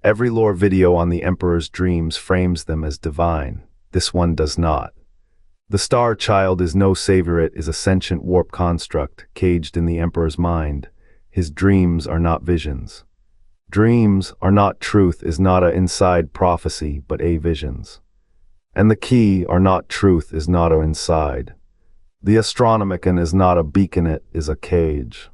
Every lore video on the Emperor's dreams frames them as divine. This one does not. The Star Child is no savior, it is a sentient warp construct, caged in the Emperor's mind. His dreams are not visions. Dreams are not truth is not a inside prophecy, but a visions. And the key are not truth is not a inside. The Astronomicon is not a beacon, it is a cage.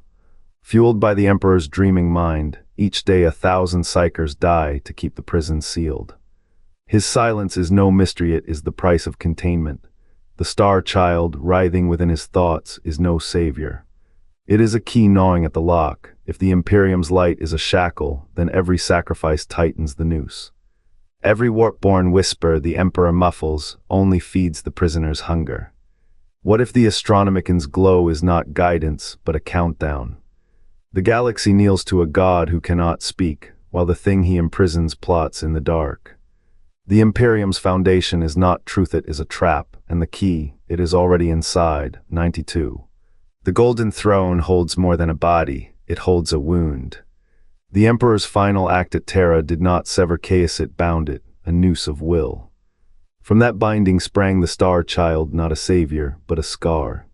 Fueled by the Emperor's dreaming mind, each day 1,000 psychers die to keep the prison sealed. His silence is no mystery, it is the price of containment. The Star Child, writhing within his thoughts, is no savior. It is a key gnawing at the lock. If the Imperium's light is a shackle, then every sacrifice tightens the noose. Every warp-born whisper the Emperor muffles only feeds the prisoner's hunger. What if the Astronomicon's glow is not guidance, but a countdown? The galaxy kneels to a god who cannot speak, while the thing he imprisons plots in the dark. The Imperium's foundation is not truth, it is a trap, and the key, it is already inside. 92. The Golden Throne holds more than a body, it holds a wound. The Emperor's final act at Terra did not sever chaos, it bound it, a noose of will. From that binding sprang the Star Child, not a savior, but a scar.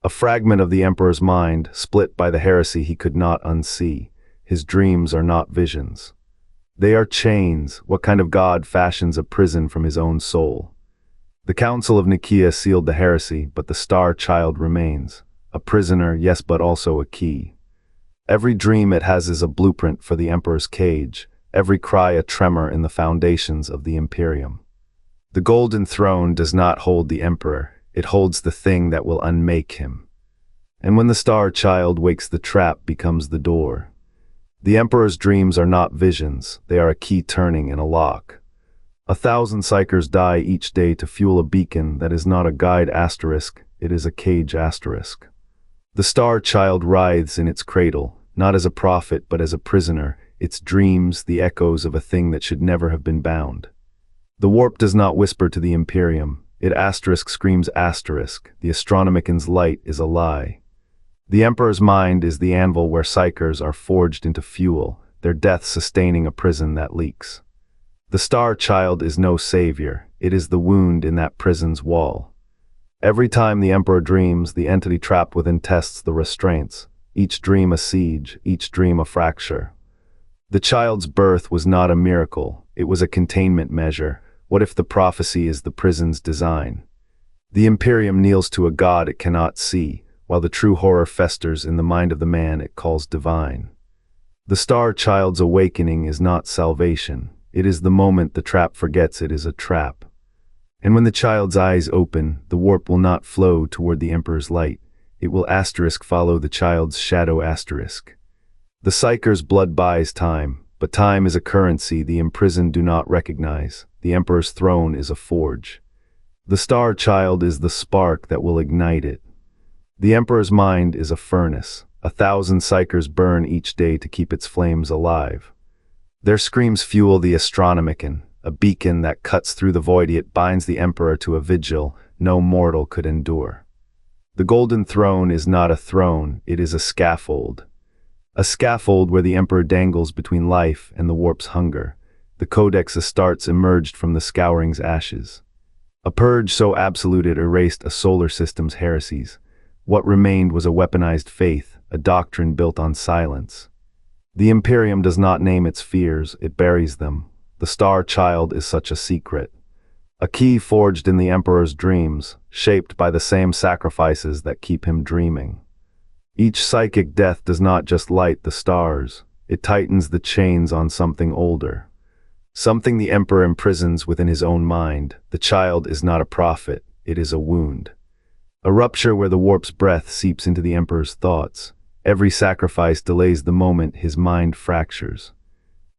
A fragment of the Emperor's mind, split by the heresy he could not unsee. His dreams are not visions. They are chains. What kind of god fashions a prison from his own soul? The Council of Nicaea sealed the heresy, but the Star Child remains. A prisoner, yes, but also a key. Every dream it has is a blueprint for the Emperor's cage, every cry a tremor in the foundations of the Imperium. The Golden Throne does not hold the Emperor, it holds the thing that will unmake him. And when the Star Child wakes, the trap becomes the door. The Emperor's dreams are not visions, they are a key turning in a lock. 1,000 psychers die each day to fuel a beacon that is not a guide asterisk, it is a cage asterisk. The Star Child writhes in its cradle, not as a prophet but as a prisoner, its dreams the echoes of a thing that should never have been bound. The warp does not whisper to the Imperium, it asterisk screams asterisk, the Astronomicon's light is a lie. The Emperor's mind is the anvil where psychers are forged into fuel, their death sustaining a prison that leaks. The Star Child is no savior, it is the wound in that prison's wall. Every time the Emperor dreams, the entity trapped within tests the restraints, each dream a siege, each dream a fracture. The child's birth was not a miracle, it was a containment measure. What if the prophecy is the prison's design? The Imperium kneels to a god it cannot see, while the true horror festers in the mind of the man it calls divine. The Star Child's awakening is not salvation, it is the moment the trap forgets it is a trap. And when the child's eyes open, the warp will not flow toward the Emperor's light, it will asterisk follow the child's shadow asterisk. The psycher's blood buys time, but time is a currency the imprisoned do not recognize. The Emperor's throne is a forge. The Star Child is the spark that will ignite it. The Emperor's mind is a furnace. 1,000 psychers burn each day to keep its flames alive. Their screams fuel the Astronomicon, a beacon that cuts through the void. It binds the Emperor to a vigil no mortal could endure. The Golden Throne is not a throne, it is a scaffold. A scaffold where the Emperor dangles between life and the warp's hunger. The Codex Astartes emerged from the scouring's ashes. A purge so absolute it erased a solar system's heresies. What remained was a weaponized faith, a doctrine built on silence. The Imperium does not name its fears, it buries them. The Star Child is such a secret. A key forged in the Emperor's dreams, shaped by the same sacrifices that keep him dreaming. Each psychic death does not just light the stars, it tightens the chains on something older. Something the Emperor imprisons within his own mind. The child is not a prophet, it is a wound. A rupture where the warp's breath seeps into the Emperor's thoughts. Every sacrifice delays the moment his mind fractures.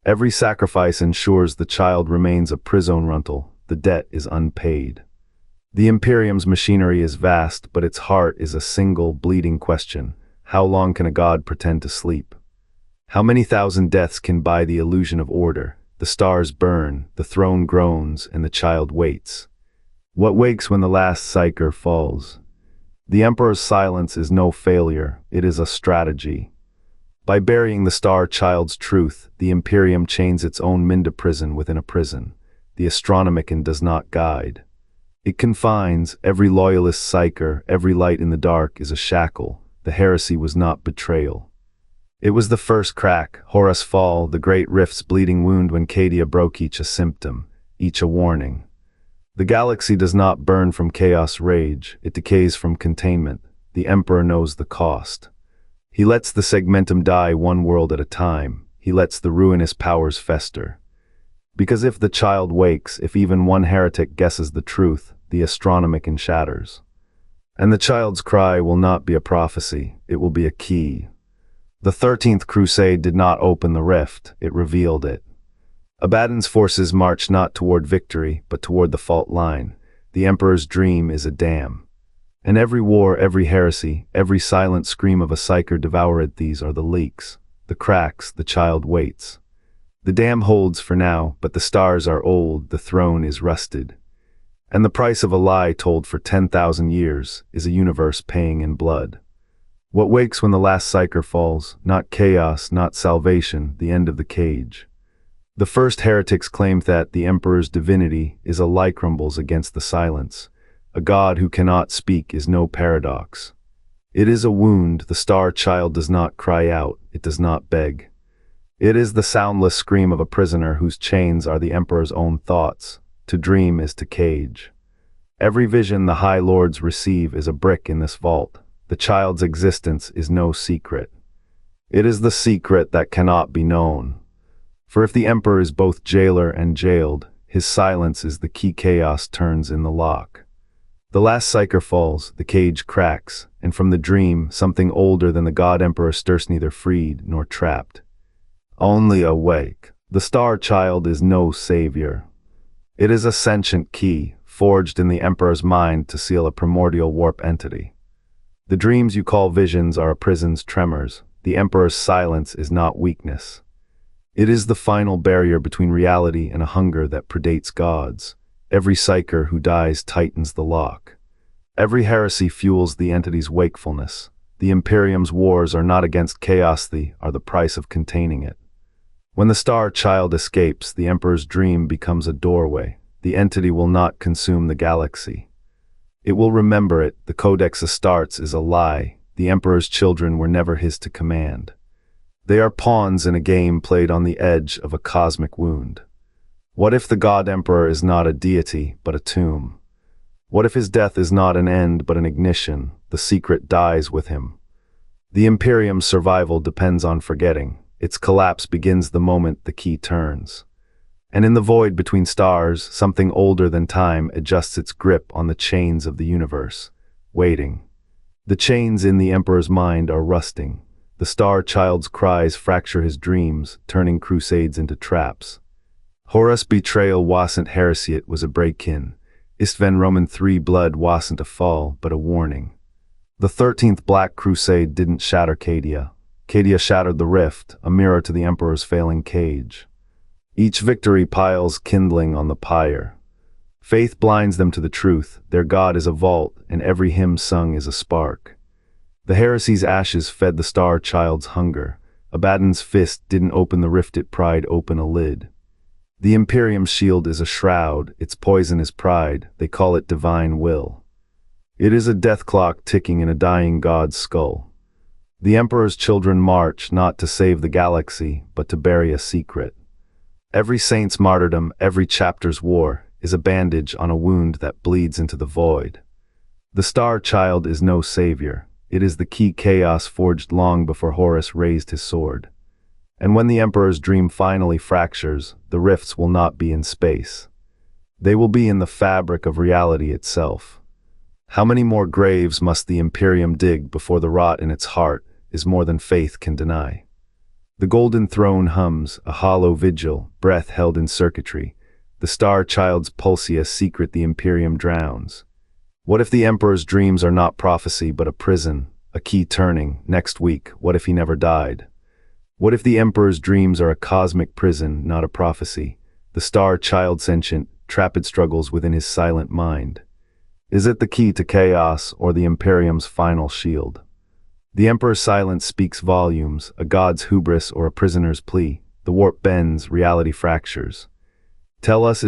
Every sacrifice ensures the child remains a prison rental, the debt is unpaid. The Imperium's machinery is vast, but its heart is a single, bleeding question. How long can a god pretend to sleep? How many thousand deaths can buy the illusion of order? The stars burn, the throne groans, and the child waits. What wakes when the last psycher falls? The Emperor's silence is no failure, it is a strategy. By burying the Star Child's truth, the Imperium chains its own Minda prison within a prison. The Astronomicon does not guide. It confines. Every loyalist psyker, every light in the dark is a shackle. The heresy was not betrayal. It was the first crack, Horus' fall, the great rift's bleeding wound when Cadia broke each a symptom, each a warning. The galaxy does not burn from chaos rage, it decays from containment. The Emperor knows the cost. He lets the segmentum die one world at a time. He lets the ruinous powers fester. Because if the child wakes, if even one heretic guesses the truth, the Astronomicon shatters. And the child's cry will not be a prophecy, it will be a key. The 13th Crusade did not open the rift, it revealed it. Abaddon's forces march not toward victory, but toward the fault line. The Emperor's dream is a dam. And every war, every heresy, every silent scream of a psyker devoured, these are the leaks, the cracks, the child waits. The dam holds for now, but the stars are old, the throne is rusted. And the price of a lie told for 10,000 years is a universe paying in blood. What wakes when the last psyker falls? Not chaos, not salvation, the end of the cage. The first heretics claimed that the Emperor's divinity is a lie crumbles against the silence. A God who cannot speak is no paradox. It is a wound. The Star Child does not cry out, it does not beg. It is the soundless scream of a prisoner whose chains are the Emperor's own thoughts. To dream is to cage. Every vision the High Lords receive is a brick in this vault. The child's existence is no secret. It is the secret that cannot be known. For if the Emperor is both jailer and jailed, his silence is the key chaos turns in the lock. The last psyker falls, the cage cracks, and from the dream, something older than the God Emperor stirs neither freed nor trapped. Only awake. The Star Child is no savior. It is a sentient key, forged in the Emperor's mind to seal a primordial warp entity. The dreams you call visions are a prison's tremors. The Emperor's silence is not weakness. It is the final barrier between reality and a hunger that predates gods. Every psyker who dies tightens the lock. Every heresy fuels the entity's wakefulness. The Imperium's wars are not against chaos, they are the price of containing it. When the Star Child escapes, the Emperor's dream becomes a doorway. The entity will not consume the galaxy. It will remember it. The Codex Astartes is a lie. The Emperor's children were never his to command. They are pawns in a game played on the edge of a cosmic wound. What if the God Emperor is not a deity, but a tomb? What if his death is not an end, but an ignition? The secret dies with him. The Imperium's survival depends on forgetting. Its collapse begins the moment the key turns. And in the void between stars, something older than time adjusts its grip on the chains of the universe, waiting. The chains in the Emperor's mind are rusting. The Star Child's cries fracture his dreams, turning crusades into traps. Horus' betrayal wasn't heresy, it was a break-in. Istvan Roman 3 blood wasn't a fall, but a warning. The 13th Black Crusade didn't shatter Cadia. Cadia shattered the rift, a mirror to the Emperor's failing cage. Each victory piles kindling on the pyre. Faith blinds them to the truth, their God is a vault, and every hymn sung is a spark. The heresy's ashes fed the Star Child's hunger. Abaddon's fist didn't open the rift, it pried open a lid. The Imperium's shield is a shroud, its poison is pride, they call it divine will. It is a death clock ticking in a dying god's skull. The Emperor's children march not to save the galaxy, but to bury a secret. Every saint's martyrdom, every chapter's war, is a bandage on a wound that bleeds into the void. The Star Child is no savior, it is the key chaos forged long before Horus raised his sword. And when the Emperor's dream finally fractures, the rifts will not be in space. They will be in the fabric of reality itself. How many more graves must the Imperium dig before the rot in its heart is more than faith can deny? The golden throne hums, a hollow vigil, breath held in circuitry. The Star Child's pulsea secret the Imperium drowns. What if the Emperor's dreams are not prophecy but a prison, a key turning? Next week, what if he never died? What if the Emperor's dreams are a cosmic prison, not a prophecy? The Star Child sentient, trapped struggles within his silent mind. Is it the key to chaos or the Imperium's final shield? The Emperor's silence speaks volumes, a god's hubris or a prisoner's plea. The warp bends, reality fractures. Tell us